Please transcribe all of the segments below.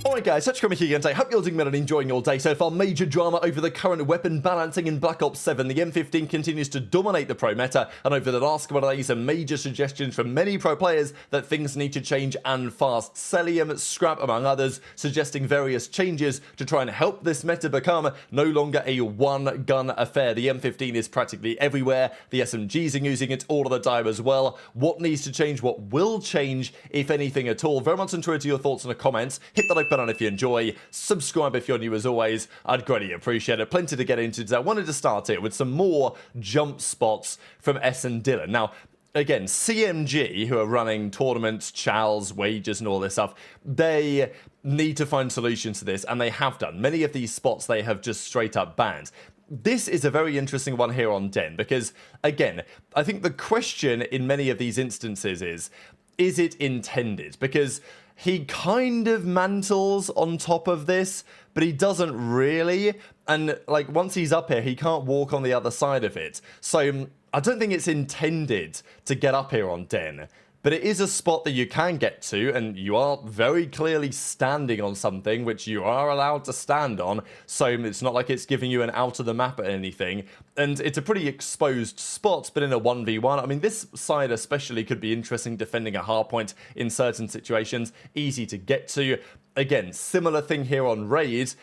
Alright guys, Scrappy here again today. Hope you're doing well and enjoying your day so far. Major drama over the current weapon balancing in Black Ops 7. The M15 continues to dominate the pro meta, and over the last couple of days, some major suggestions from many pro players that things need to change and fast. Celium, Scrap, among others, suggesting various changes to try and help this meta become no longer a one-gun affair. The M15 is practically everywhere. The SMGs are using it all of the time as well. What needs to change? What will change, if anything at all? Very much interested to your thoughts in the comments. Hit the like button if you enjoy, subscribe if you're new as always, I'd greatly appreciate it. Plenty to get into today. I wanted to start here with some more jump spots from S and Dylan. Now, again, CMG, who are running tournaments, chals, wages and all this stuff, they need to find solutions to this, and they have done. Many of these spots they have just straight up banned. This is a very interesting one here on Den, because, again, I think the question in many of these instances is it intended? Because he kind of mantles on top of this, but he doesn't really. And like once he's up here, he can't walk on the other side of it. So I don't think it's intended to get up here on Den. But it is a spot that you can get to, and you are very clearly standing on something which you are allowed to stand on, so it's not like it's giving you an out of the map or anything. And it's a pretty exposed spot, but in a 1v1, I mean, this side especially could be interesting defending a hardpoint in certain situations, easy to get to. Again, similar thing here on Raid.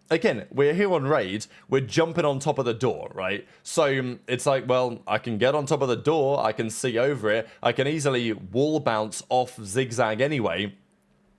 Again, we're here on Raid, we're jumping on top of the door, right? So it's like, well, I can get on top of the door, I can see over it, I can easily wall bounce off Zigzag anyway.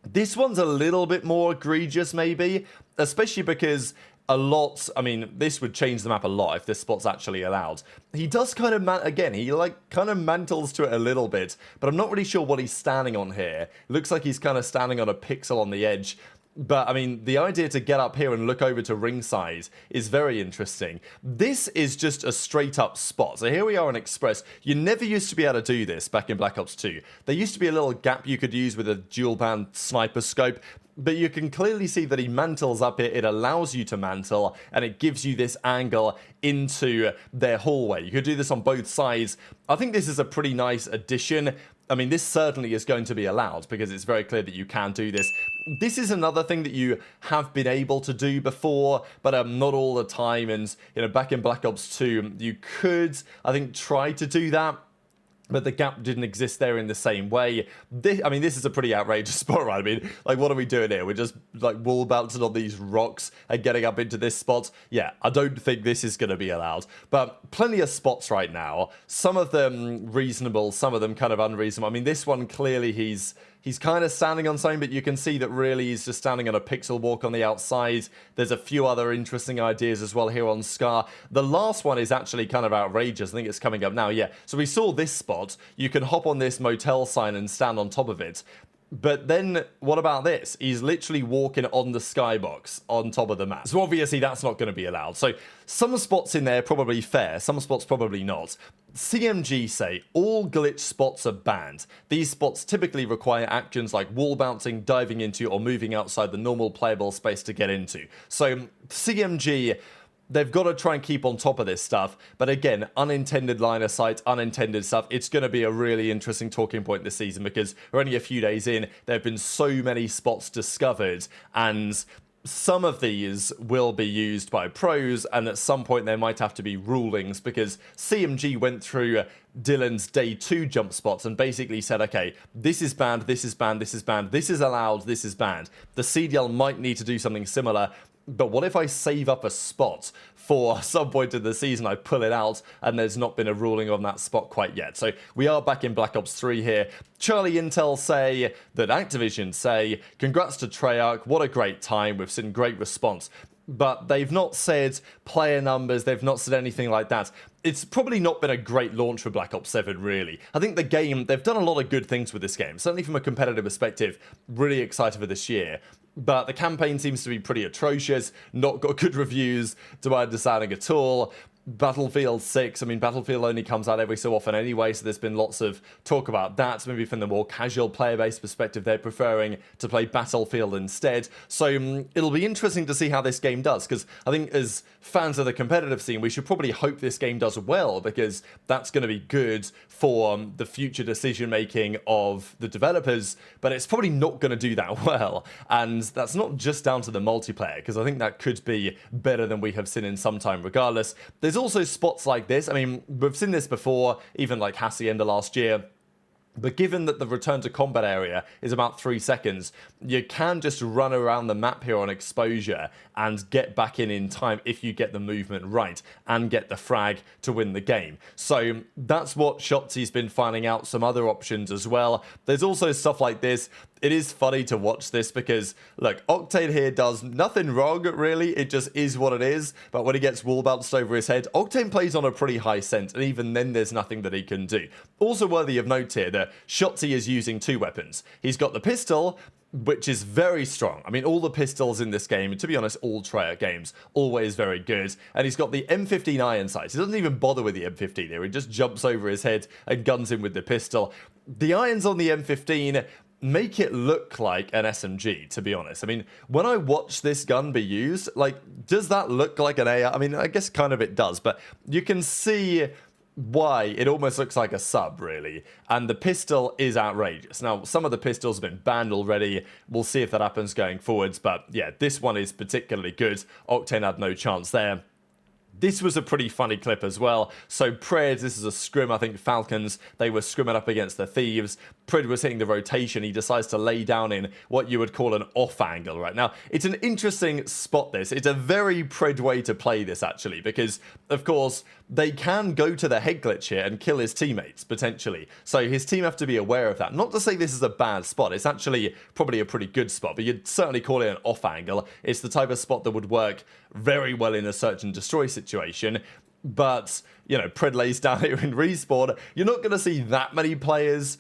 This one's a little bit more egregious maybe, especially because a lot, I mean, this would change the map a lot if this spot's actually allowed. He does kind of, again, he like kind of mantles to it a little bit, but I'm not really sure what he's standing on here. Looks like he's kind of standing on a pixel on the edge. But, I mean, the idea to get up here and look over to ringside is very interesting. This is just a straight-up spot. So here we are on Express. You never used to be able to do this back in Black Ops 2. There used to be a little gap you could use with a dual-band sniper scope, but you can clearly see that he mantles up here. It allows you to mantle, and it gives you this angle into their hallway. You could do this on both sides. I think this is a pretty nice addition. I mean, this certainly is going to be allowed because it's very clear that you can do this. This is another thing that you have been able to do before, but not all the time. And, you know, back in Black Ops 2, you could, I think, try to do that, but the gap didn't exist there in the same way. I mean, this is a pretty outrageous spot, right? I mean, like, what are we doing here? We're just, like, wall bouncing on these rocks and getting up into this spot. Yeah, I don't think this is going to be allowed. But plenty of spots right now. Some of them reasonable, some of them kind of unreasonable. I mean, this one, clearly, he's kind of standing on something, but you can see that really he's just standing on a pixel walk on the outside. There's a few other interesting ideas as well here on Scar. The last one is actually kind of outrageous. I think it's coming up now. Yeah, so we saw this spot. You can hop on this motel sign and stand on top of it. But then, what about this? He's literally walking on the skybox on top of the map. So obviously that's not going to be allowed. So some spots in there probably fair, some spots probably not. CMG say all glitch spots are banned. These spots typically require actions like wall bouncing, diving into, or moving outside the normal playable space to get into. So CMG, they've got to try and keep on top of this stuff. But again, unintended line of sight, unintended stuff. It's going to be a really interesting talking point this season because we're only a few days in. There have been so many spots discovered, and some of these will be used by pros, and at some point there might have to be rulings because CMG went through Dylan's day 2 jump spots and basically said, okay, this is banned, this is banned, this is banned, this is allowed, this is banned. The CDL might need to do something similar. But what if I save up a spot for some point in the season, I pull it out, and there's not been a ruling on that spot quite yet? So we are back in Black Ops 3 here. Charlie Intel say that Activision say, congrats to Traixx, what a great time, we've seen great response. But they've not said player numbers, they've not said anything like that. It's probably not been a great launch for Black Ops 7, really. I think the game, they've done a lot of good things with this game, certainly from a competitive perspective. Really excited for this year. But the campaign seems to be pretty atrocious, not got good reviews to my understanding at all. Battlefield 6, I mean, Battlefield only comes out every so often anyway, so there's been lots of talk about that. Maybe from the more casual player-based perspective, they're preferring to play Battlefield instead. So it'll be interesting to see how this game does, because I think as fans of the competitive scene, we should probably hope this game does well, because that's going to be good for the future decision-making of the developers, but it's probably not going to do that well. And that's not just down to the multiplayer, because I think that could be better than we have seen in some time regardless. There's also spots like this. I mean, we've seen this before, even like Hacienda last year. But given that the return to combat area is about 3 seconds, you can just run around the map here on exposure and get back in time if you get the movement right and get the frag to win the game. So that's what Shotzzy's been finding out, some other options as well. There's also stuff like this. It is funny to watch this because, look, Octane here does nothing wrong, really. It just is what it is. But when he gets wall bounced over his head, Octane plays on a pretty high scent, and even then there's nothing that he can do. Also worthy of note here that Shotzzy is using 2 weapons. He's got the pistol, which is very strong. I mean, all the pistols in this game, to be honest, all Traixx games, always very good. And he's got the M15 iron sights. He doesn't even bother with the M15 here. He just jumps over his head and guns him with the pistol. The irons on the M15 make it look like an SMG, to be honest. I mean, when I watch this gun be used, like, does that look like an AR? I mean, I guess kind of it does, but you can see why it almost looks like a sub, really. And the pistol is outrageous. Now, some of the pistols have been banned already. We'll see if that happens going forwards, but yeah, this one is particularly good. Octane had no chance there. This was a pretty funny clip as well. So Purj, this is a scrim, I think Falcons, they were scrimming up against the Thieves. Purj was hitting the rotation. He decides to lay down in what you would call an off angle right now. It's an interesting spot, this. It's a very Purj way to play this, actually, because, of course, they can go to the head glitch here and kill his teammates, potentially. So his team have to be aware of that. Not to say this is a bad spot. It's actually probably a pretty good spot, but you'd certainly call it an off angle. It's the type of spot that would work very well in a search and destroy situation. But, you know, Purj lays down here in respawn. You're not going to see that many players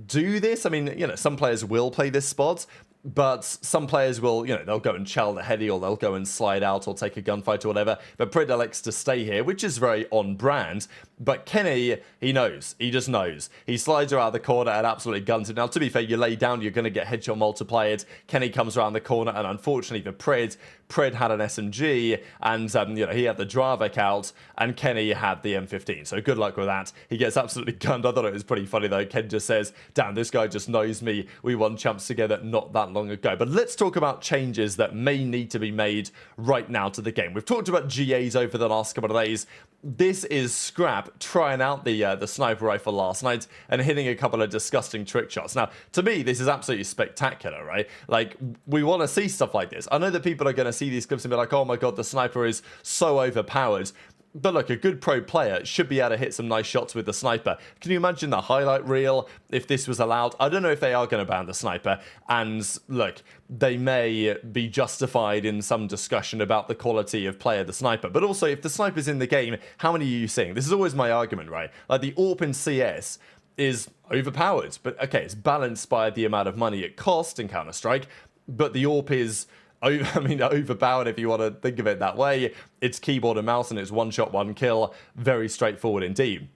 do this. I mean, you know, some players will play this spot, but some players will, you know, they'll go and chow the heady, or they'll go and slide out or take a gunfight or whatever. But Purj elects to stay here, which is very on brand. But Kenny, he knows. He just knows. He slides around the corner and absolutely guns it. Now, to be fair, you lay down, you're going to get headshot multiplied. Kenny comes around the corner, and unfortunately for Purj had an SMG, and you know, he had the Drazah out, and Kenny had the M15. So good luck with that. He gets absolutely gunned. I thought it was pretty funny though. Ken just says, "Damn, this guy just knows me. We won champs together not that long ago." But let's talk about changes that may need to be made right now to the game. We've talked about GAs over the last couple of days. This is Scrap trying out the sniper rifle last night and hitting a couple of disgusting trick shots. Now, to me, this is absolutely spectacular, right? Like, we want to see stuff like this. I know that people are going to see these clips and be like, "Oh my god, the sniper is so overpowered." But look, a good pro player should be able to hit some nice shots with the sniper. Can you imagine the highlight reel if this was allowed? I don't know if they are going to ban the sniper. And look, they may be justified in some discussion about the quality of player the sniper. But also, if the sniper's in the game, how many are you seeing? This is always my argument, right? Like, the AWP in CS is overpowered. But okay, it's balanced by the amount of money it costs in Counter-Strike. But the AWP is, I mean, overpowered if you want to think of it that way. It's keyboard and mouse, and it's one shot, one kill. Very straightforward indeed.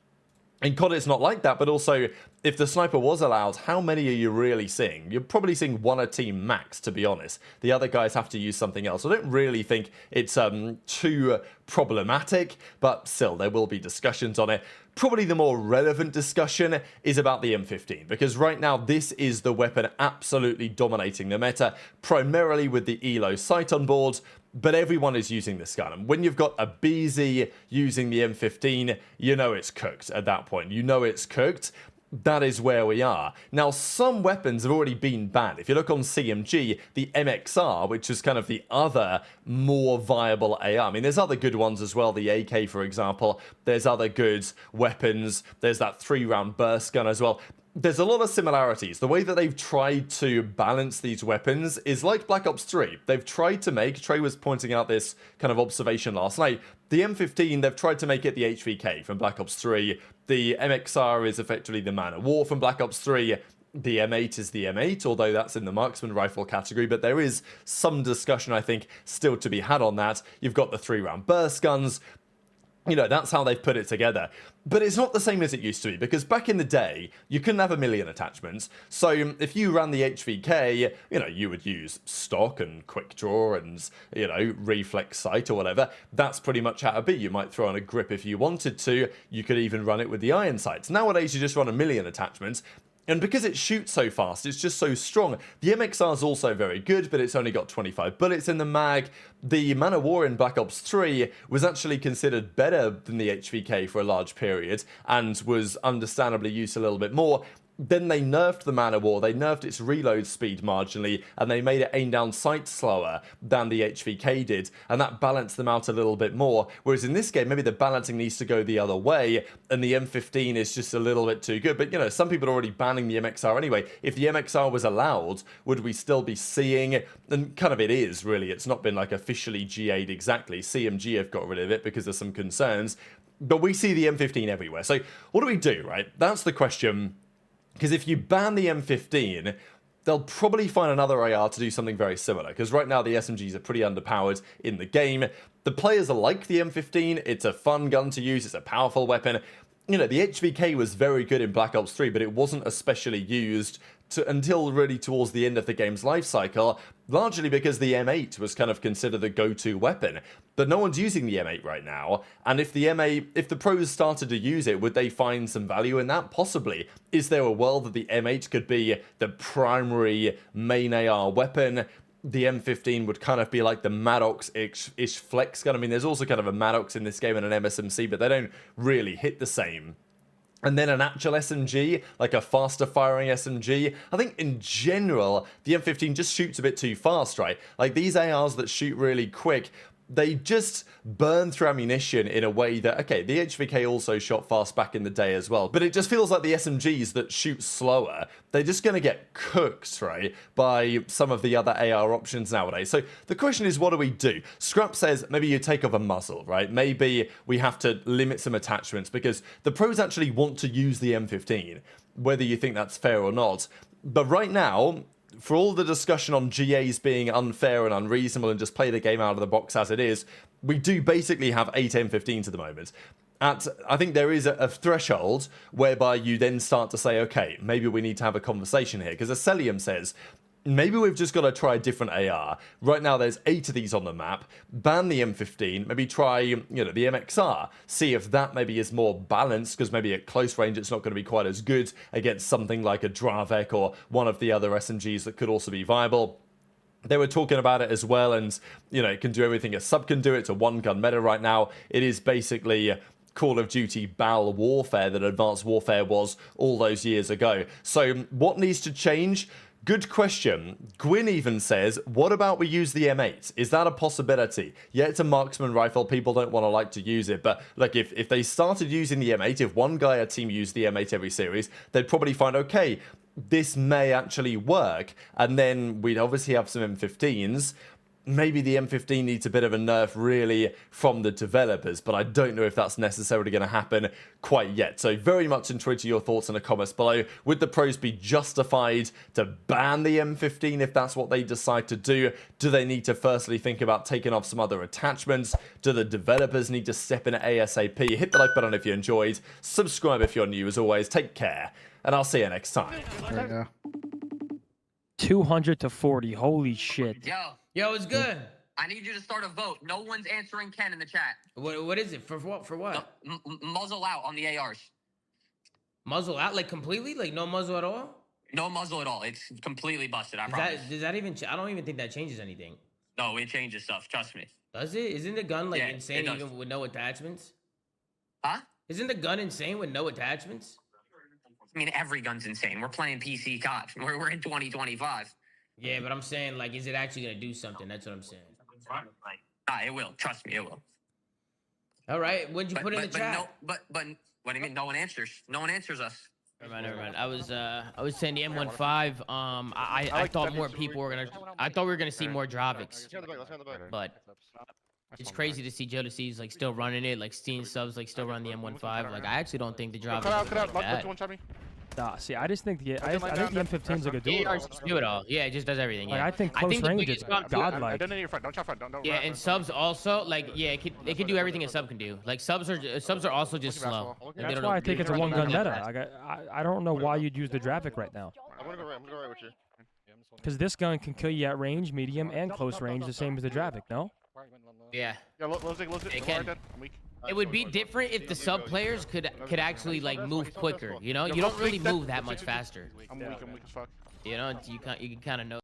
In COD, it's not like that, but also, if the sniper was allowed, how many are you really seeing? You're probably seeing one a team max, to be honest. The other guys have to use something else. I don't really think it's too problematic, but still, there will be discussions on it. Probably the more relevant discussion is about the M15, because right now this is the weapon absolutely dominating the meta, primarily with the ELO sight on board, but everyone is using this gun. And when you've got aBeZy using the M15, you know it's cooked at that point. You know it's cooked. That is where we are. Now, some weapons have already been banned. If you look on CMG, the MXR, which is kind of the other more viable AR. I mean, there's other good ones as well. The AK, for example. There's other good weapons. There's that 3-round burst gun as well. There's a lot of similarities. The way that they've tried to balance these weapons is like Black Ops 3. They've tried to make, Trey was pointing out this kind of observation last night, the M15, they've tried to make it the HVK from Black Ops 3. The MXR is effectively the Man of War from Black Ops 3. The M8 is the M8, although that's in the marksman rifle category, but there is some discussion, I think, still to be had on that. You've got the 3-round burst guns. You know, that's how they've put it together. But it's not the same as it used to be, because back in the day, you couldn't have 1,000,000 attachments. So if you ran the HVK, you know, you would use stock and quick draw and, you know, reflex sight or whatever. That's pretty much how it be. You might throw on a grip if you wanted to. You could even run it with the iron sights. Nowadays, you just run 1,000,000 attachments. And because it shoots so fast, it's just so strong. The MXR is also very good, but it's only got 25 bullets in the mag. The Man of War in Black Ops 3 was actually considered better than the HVK for a large period, and was understandably used a little bit more. Then they nerfed the Man of War, they nerfed its reload speed marginally, and they made it aim down sight slower than the HVK did, and that balanced them out a little bit more. Whereas in this game, maybe the balancing needs to go the other way, and the M15 is just a little bit too good. But, you know, some people are already banning the MXR anyway. If the MXR was allowed, would we still be seeing, and kind of it is, really, it's not been like officially GA'd exactly. CMG have got rid of it because of some concerns, but we see the M15 everywhere. So what do we do, right? That's the question. Because if you ban the M15, they'll probably find another AR to do something very similar. Because right now the SMGs are pretty underpowered in the game. The players like the M15. It's a fun gun to use. It's a powerful weapon. You know, the HVK was very good in Black Ops 3, but it wasn't especially used until really towards the end of the game's life cycle, largely because the M8 was kind of considered the go-to weapon. But no one's using the M8 right now, and if the pros started to use it, would they find some value in that? Possibly. Is there a world that the M8 could be the primary main AR weapon? The M15 would kind of be like the Maddox-ish flex gun. I mean, there's also kind of a Maddox in this game and an MSMC, but they don't really hit the same. And then an actual SMG, like a faster firing SMG. I think in general, the M15 just shoots a bit too fast, right? Like these ARs that shoot really quick, they just burn through ammunition in a way that, okay, the HVK also shot fast back in the day as well, but it just feels like the SMGs that shoot slower, they're just going to get cooked, right, by some of the other AR options nowadays. So the question is, what do we do? Scrap says maybe you take off a muzzle, right? Maybe we have to limit some attachments because the pros actually want to use the M15, whether you think that's fair or not. But right now, for all the discussion on GAs being unfair and unreasonable and just play the game out of the box as it is, we do basically have 8 M15s at the moment. I think there is a threshold whereby you then start to say, okay, maybe we need to have a conversation here. Because as Celium says, maybe we've just got to try a different AR. Right now, there's 8 of these on the map. Ban the M15. Maybe try, you know, the MXR. See if that maybe is more balanced, because maybe at close range, it's not going to be quite as good against something like a Drazah or one of the other SMGs that could also be viable. They were talking about it as well, and, you know, it can do everything a sub can do. It's a one-gun meta right now. It is basically Call of Duty BAL warfare that Advanced Warfare was all those years ago. So what needs to change? Good question. Gwyn even says, what about we use the M8? Is that a possibility? Yeah, it's a marksman rifle. People don't want to like to use it. But like if they started using the M8, if one guy a team used the M8 every series, they'd probably find, okay, this may actually work. And then we'd obviously have some M15s. Maybe the M15 needs a bit of a nerf really from the developers, but I don't know if that's necessarily going to happen quite yet. So very much intrigued to your thoughts in the comments below. Would the pros be justified to ban the M15 if that's what they decide to do? Do they need to firstly think about taking off some other attachments? Do the developers need to step in ASAP? Hit the like button if you enjoyed. Subscribe if you're new as always. Take care, and I'll see you next time. There you go. 200 to 40. Holy shit. Yo, it's good. I need you to start a vote. No one's answering Ken in the chat. What is it? For what? For what? Muzzle out on the ARs. Muzzle out? Like completely? Like no muzzle at all? No muzzle at all. It's completely busted, I promise. Does that even... I don't even think that changes anything. No, it changes stuff. Trust me. Does it? Isn't the gun like Yeah, insane it does. even with no attachments? Huh? Isn't the gun insane with no attachments? I mean, every gun's insane. We're playing PC COD. We're in 2025. Yeah, but I'm saying, like, is it actually going to do something? That's what I'm saying. It will. Trust me, it will. All right. What'd you put in the chat? No, but what do you mean? No one answers. No one answers us. Never mind. I was saying the M15. I thought more people were gonna. I thought we were gonna see more Dravix. But it's crazy to see JoeDeceives like still running it, like seeing subs like still run the M15. Like I actually don't think the Dravix is like that. Nah, see, I just think I think the M15's a good duel. ARs just do it all. Yeah, it just does everything. Yeah. Like, I think close the range biggest is problem- godlike. Don't your front. Don't shot front. Don't. Yeah, and subs also like it can do everything a sub can do. Like subs are also just slow. Like, they That's don't why know- I think it's a they don't one-gun know meta. that. I don't know why you'd use the Dravik right now. I'm gonna go right with you. Because this gun can kill you at range, medium, and close range, the same as the Dravik, no? Yeah. Yeah, lose it. It can. I'm weak. It would be different if the sub players could actually like move quicker. You know, you don't really move that much faster. I'm weak as fuck. You know, you can kind of know.